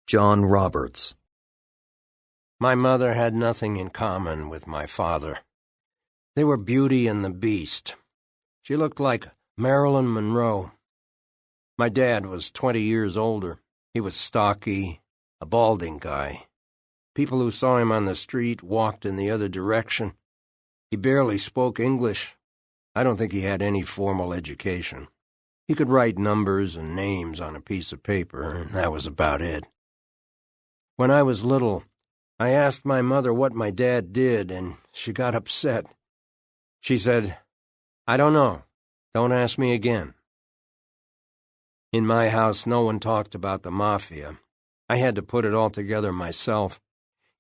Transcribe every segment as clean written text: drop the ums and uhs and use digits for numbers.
Jon Roberts. My mother had nothing in common with my father. They were Beauty and the Beast. She looked like Marilyn Monroe. My dad was 20 years older. He was stocky, a balding guy. People who saw him on the street walked in the other direction. He barely spoke English. I don't think he had any formal education. He could write numbers and names on a piece of paper, and that was about it. When I was little, I asked my mother what my dad did, and she got upset. She said, "I don't know. Don't ask me again." In my house, no one talked about the Mafia. I had to put it all together myself.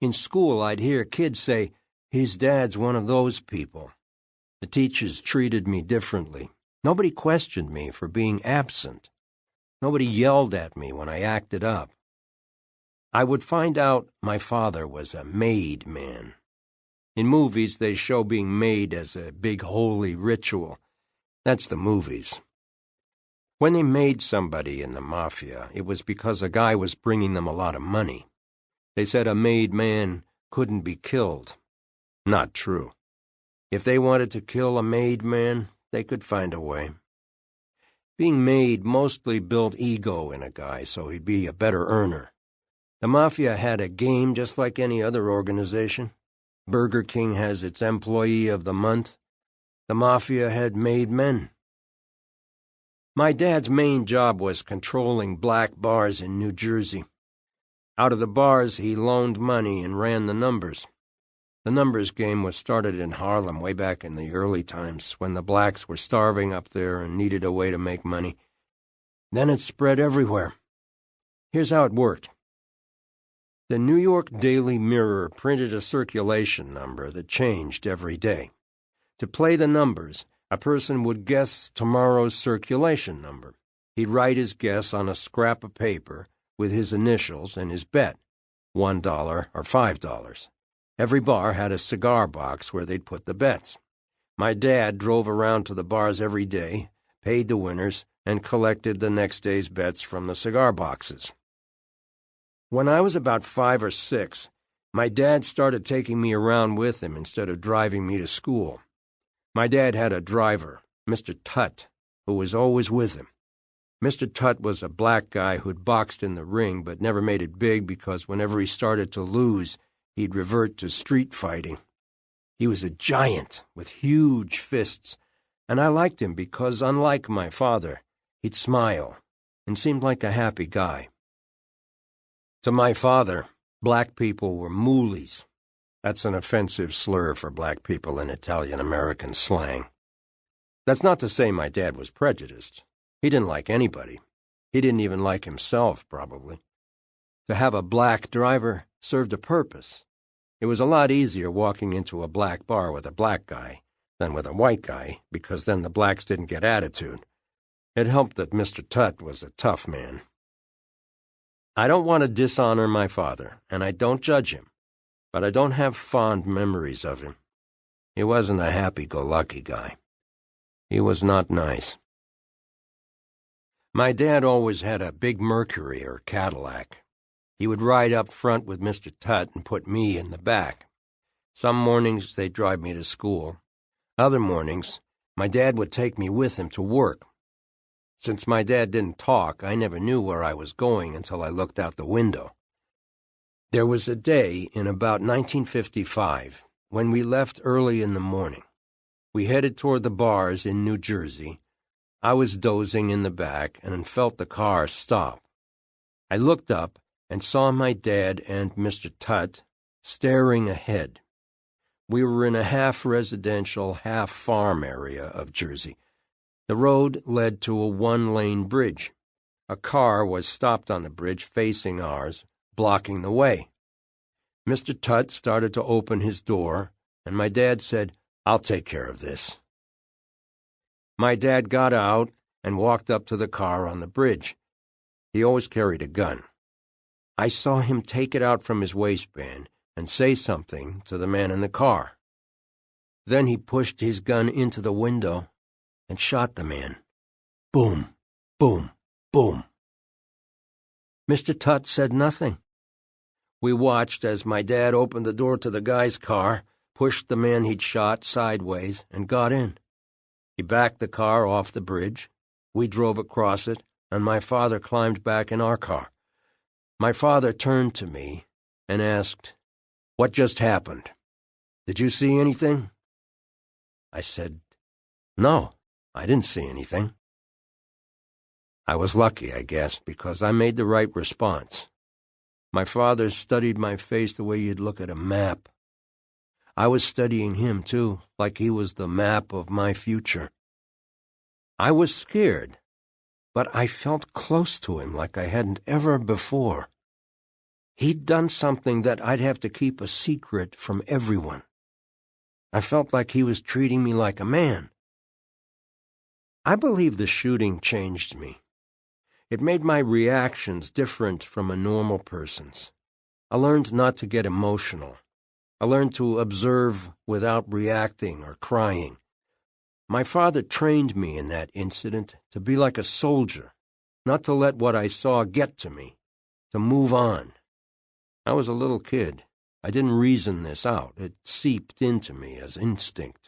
In school, I'd hear kids say, "His dad's one of those people." The teachers treated me differently. Nobody questioned me for being absent. Nobody yelled at me when I acted up. I would find out my father was a made man. In movies, they show being made as a big holy ritual. That's the movies. When they made somebody in the Mafia, it was because a guy was bringing them a lot of money. They said a made man couldn't be killed. Not true. If they wanted to kill a made man, they could find a way. Being made mostly built ego in a guy so he'd be a better earner. The Mafia had a game just like any other organization. Burger King has its Employee of the Month. The Mafia had made men. My dad's main job was controlling black bars in New Jersey. Out of the bars, he loaned money and ran the numbers. The numbers game was started in Harlem way back in the early times when the blacks were starving up there and needed a way to make money. Then it spread everywhere. Here's how it worked. The New York Daily Mirror printed a circulation number that changed every day. To play the numbers, a person would guess tomorrow's circulation number. He'd write his guess on a scrap of paper with his initials and his bet, $1 or $5. Every bar had a cigar box where they'd put the bets. My dad drove around to the bars every day, paid the winners, and collected the next day's bets from the cigar boxes. When I was about 5 or 6, my dad started taking me around with him instead of driving me to school. My dad had a driver, Mr. Tutt, who was always with him. Mr. Tutt was a black guy who'd boxed in the ring but never made it big because whenever he started to lose, he'd revert to street fighting. He was a giant with huge fists, and I liked him because, unlike my father, he'd smile and seemed like a happy guy. To my father, black people were moolies. That's an offensive slur for black people in Italian-American slang. That's not to say my dad was prejudiced. He didn't like anybody. He didn't even like himself, probably. To have a black driver served a purpose. It was a lot easier walking into a black bar with a black guy than with a white guy, because then the blacks didn't get attitude. It helped that Mr. Tutt was a tough man. I don't want to dishonor my father, and I don't judge him, but I don't have fond memories of him. He wasn't a happy-go-lucky guy. He was not nice. My dad always had a big Mercury or Cadillac. He would ride up front with Mr. Tutt and put me in the back. Some mornings they'd drive me to school. Other mornings, my dad would take me with him to work. Since my dad didn't talk, I never knew where I was going until I looked out the window. There was a day in about 1955 when we left early in the morning. We headed toward the bars in New Jersey. I was dozing in the back and felt the car stop. I looked up and saw my dad and Mr. Tutt staring ahead. We were in a half-residential, half-farm area of Jersey. The road led to a one-lane bridge. A car was stopped on the bridge facing ours, blocking the way. Mr. Tutt started to open his door, and my dad said, "I'll take care of this." My dad got out and walked up to the car on the bridge. He always carried a gun. I saw him take it out from his waistband and say something to the man in the car. Then he pushed his gun into the window and shot the man. Boom, boom, boom. Mr. Tutt said nothing. We watched as my dad opened the door to the guy's car, pushed the man he'd shot sideways, and got in. He backed the car off the bridge. We drove across it, and my father climbed back in our car. My father turned to me and asked, "What just happened? Did you see anything?" I said, "No, I didn't see anything." I was lucky, I guess, because I made the right response. My father studied my face the way you'd look at a map. I was studying him, too, like he was the map of my future. I was scared, but I felt close to him like I hadn't ever before. He'd done something that I'd have to keep a secret from everyone. I felt like he was treating me like a man. I believe the shooting changed me. It made my reactions different from a normal person's. I learned not to get emotional. I learned to observe without reacting or crying. My father trained me in that incident to be like a soldier, not to let what I saw get to me, to move on. I was a little kid. I didn't reason this out. It seeped into me as instinct.